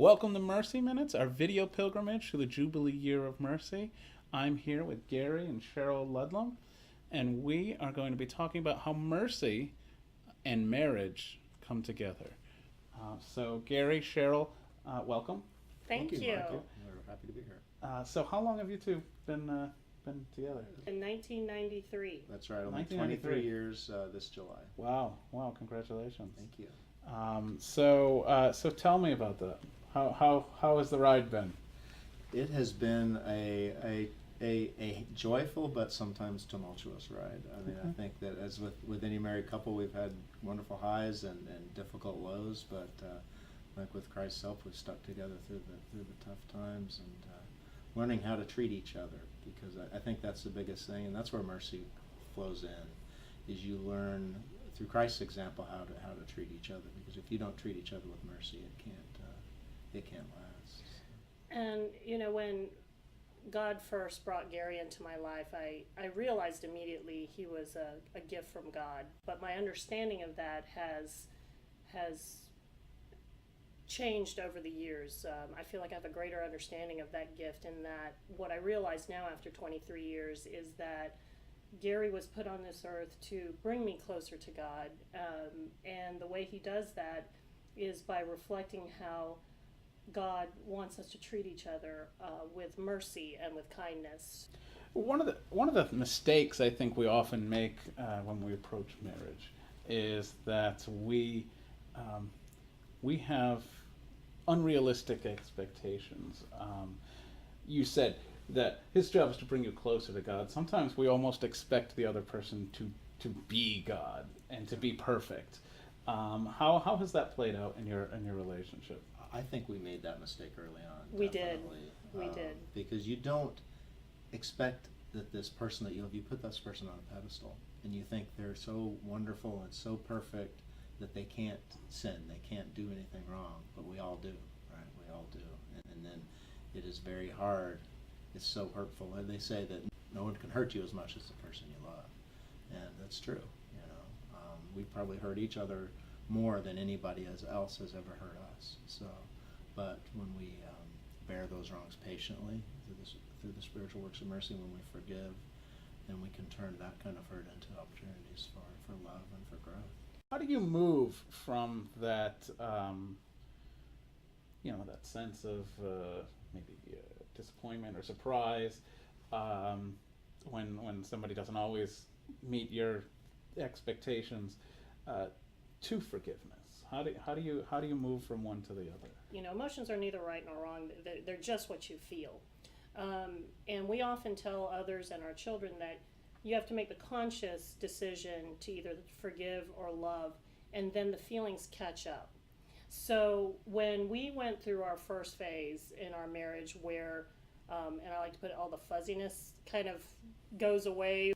Welcome to Mercy Minutes, our video pilgrimage to the Jubilee Year of Mercy. I'm here with Gary and Cheryl Ludlam, and we are going to be talking about how mercy and marriage come together. So Gary, Cheryl, welcome. Thank you. Michael. We're happy to be here. So how long have you two been together? In 1993. That's right, only 1993. 23 years this July. Wow, congratulations. Thank you. So tell me about that. How has the ride been? It has been a joyful but sometimes tumultuous ride. I mean, I think that as with any married couple, we've had wonderful highs and difficult lows, but like with Christ's help, we've stuck together through the tough times and learning how to treat each other, because I think that's the biggest thing, and that's where mercy flows in, is you learn through Christ's example how to treat each other, because if you don't treat each other with mercy, it can't last. And, when God first brought Gary into my life, I realized immediately he was a gift from God. But my understanding of that has changed over the years. I feel like I have a greater understanding of that gift, in that what I realize now after 23 years is that Gary was put on this earth to bring me closer to God. And the way he does that is by reflecting how God wants us to treat each other with mercy and with kindness. One of the mistakes I think we often make when we approach marriage is that we have unrealistic expectations. You said that his job is to bring you closer to God. Sometimes we almost expect the other person to be God and to be perfect. How has that played out in your relationship? I think we made that mistake early on. We definitely. did. We did. Because you don't expect that this person that you put this person on a pedestal, and you think they're so wonderful and so perfect that they can't sin, they can't do anything wrong, but we all do, right? We all do. And then it is very hard. It's so hurtful. And they say that no one can hurt you as much as the person you love. And that's true, we probably hurt each other more than anybody else has ever hurt us. So, but when we bear those wrongs patiently through the spiritual works of mercy, when we forgive, then we can turn that kind of hurt into opportunities for love and for growth. How do you move from that, that sense of maybe disappointment or surprise when somebody doesn't always meet your expectations to forgiveness? How do you move from one to the other? Emotions are neither right nor wrong. They're just what you feel. And we often tell others and our children that you have to make the conscious decision to either forgive or love, and then the feelings catch up. So when we went through our first phase in our marriage where, and I like to put it, all the fuzziness kind of goes away,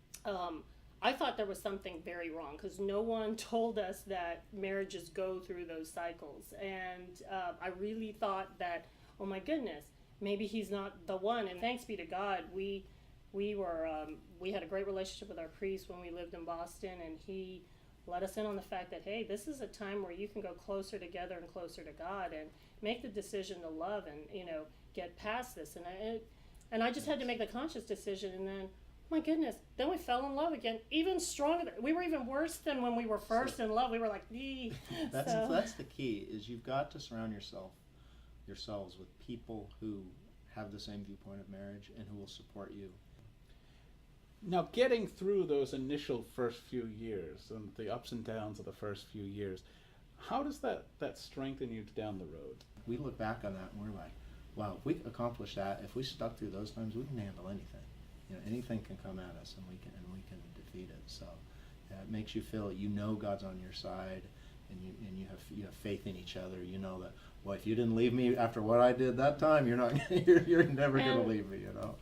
I thought there was something very wrong, because no one told us that marriages go through those cycles. And I really thought that, oh my goodness, maybe he's not the one. And thanks be to God, we had a great relationship with our priest when we lived in Boston, and he let us in on the fact that, hey, this is a time where you can go closer together and closer to God and make the decision to love and get past this. And I just had to make the conscious decision, and then, my goodness, then we fell in love again, even stronger. We were even worse than when we were first in love. We were like, ee. That's the key, is you've got to surround yourselves with people who have the same viewpoint of marriage and who will support you. Now, getting through those initial first few years and the ups and downs of the first few years, how does that strengthen you down the road? We look back on that and we're like, wow, if we accomplished that, if we stuck through those times, we can handle anything. Anything can come at us, and we can defeat it. So it makes you feel God's on your side, and you have faith in each other. You know that, well, if you didn't leave me after what I did that time, you're never going to leave me.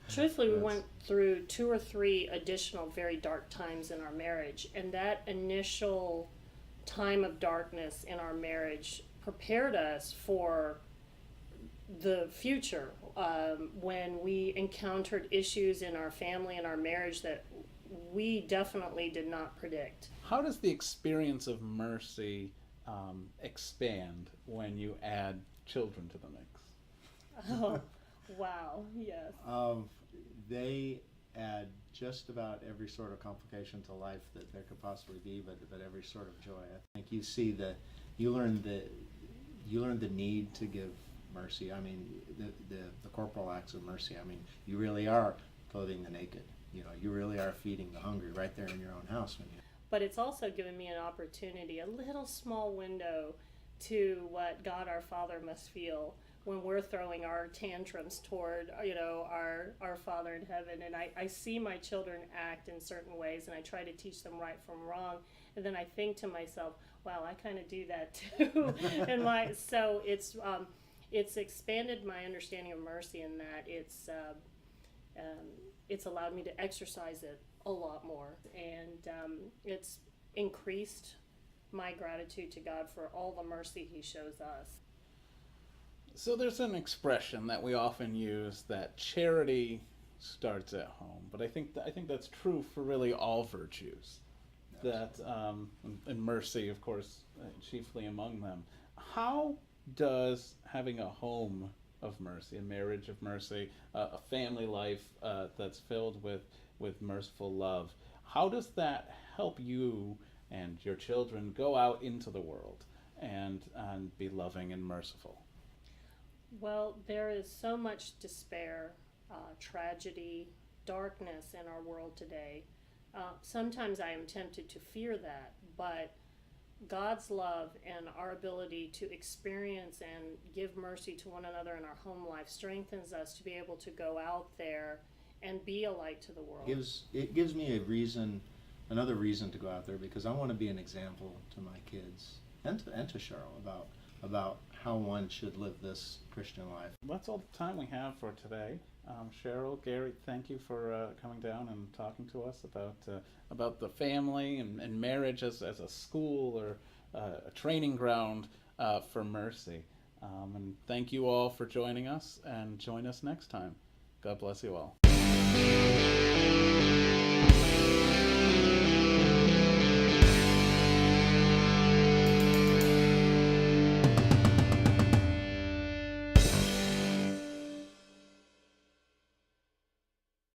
Truthfully, we went through 2 or 3 additional very dark times in our marriage, and that initial time of darkness in our marriage prepared us for the future, when we encountered issues in our family and our marriage that we definitely did not predict. How does the experience of mercy expand when you add children to the mix? Oh, wow, yes. They add just about every sort of complication to life that there could possibly be, but every sort of joy. I think you learn the need to give mercy. I mean, the corporal acts of mercy. I mean, you really are clothing the naked. You really are feeding the hungry right there in your own house. But it's also given me an opportunity, a little small window to what God our Father must feel when we're throwing our tantrums toward, our Father in heaven. And I see my children act in certain ways, and I try to teach them right from wrong. And then I think to myself, wow, I kind of do that too. So it's expanded my understanding of mercy in that it's allowed me to exercise it a lot more. And it's increased my gratitude to God for all the mercy He shows us. So there's an expression that we often use that charity starts at home, but I think that's true for really all virtues. That and mercy, of course, chiefly among them. How does having a home of mercy, a marriage of mercy, a family life that's filled with merciful love, how does that help you and your children go out into the world and be loving and merciful? Well, there is so much despair, tragedy, darkness in our world today. Sometimes I am tempted to fear that, but God's love and our ability to experience and give mercy to one another in our home life strengthens us to be able to go out there and be a light to the world. It gives me another reason to go out there, because I want to be an example to my kids and to Cheryl about how one should live this Christian life. That's all the time we have for today. Cheryl, Gary, thank you for coming down and talking to us about the family and marriage as a school or a training ground for mercy. And thank you all for joining us, and join us next time. God bless you all.